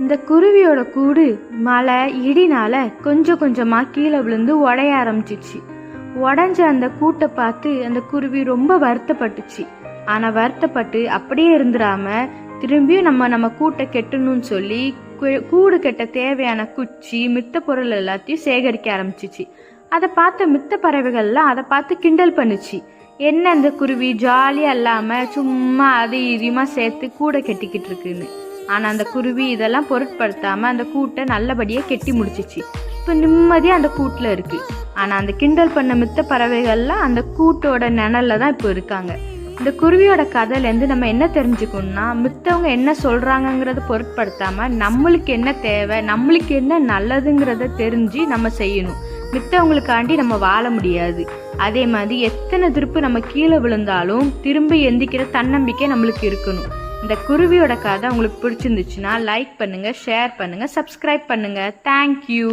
இந்த குருவியோட கூடு மழை இடினால கொஞ்சம் கொஞ்சமா கீழே விழுந்து உடைய ஆரம்பிச்சிச்சு. உடஞ்ச அந்த கூட்டை பார்த்து அந்த குருவி ரொம்ப வருத்தப்பட்டுச்சு. ஆனா வருத்தப்பட்டு அப்படியே இருந்துடாம திரும்பியும் நம்ம கூட்டை கெட்டணும்னு சொல்லி கூடு கெட்ட தேவையான குச்சி மித்த பொருள் எல்லாத்தையும் சேகரிக்க ஆரம்பிச்சிச்சு. அதை பார்த்த மித்த பறவைகள்லாம் அதை பார்த்து கிண்டல் பண்ணுச்சு. என்ன அந்த குருவி ஜாலியா இல்லாம சும்மா அதை இதையுமா சேர்த்து கூடை கெட்டிக்கிட்டு இருக்குன்னு. ஆனா அந்த குருவி இதெல்லாம் பொருட்படுத்தாம அந்த கூட்டை நல்லபடியா கெட்டி முடிச்சிச்சு. இப்ப நிம்மதியா அந்த கூட்டுல இருக்கு. ஆனா அந்த கிண்டல் பண்ண மித்த பறவைகள்லாம் அந்த கூட்டோட நிழல்ல தான் இப்போ இருக்காங்க. இந்த குருவியோட கதையிலேருந்து நம்ம என்ன தெரிஞ்சுக்கணும்னா, மித்தவங்க என்ன சொல்றாங்கங்கிறத பொருட்படுத்தாம நம்மளுக்கு என்ன தேவை, நம்மளுக்கு என்ன நல்லதுங்கிறத தெரிஞ்சு நம்ம செய்யணும். மித்தவங்களுக்காண்டி நம்ம வாழ முடியாது. அதே மாதிரி எத்தனை திருப்பு நம்ம கீழே விழுந்தாலும் திரும்பி எந்திக்கிற தன்னம்பிக்கை நம்மளுக்கு இருக்கணும். இந்த குருவியோட கதை உங்களுக்கு பிடிச்சிருந்துச்சுன்னா லைக் பண்ணுங்க, ஷேர் பண்ணுங்க, சப்ஸ்கிரைப் பண்ணுங்க. தேங்க்யூ.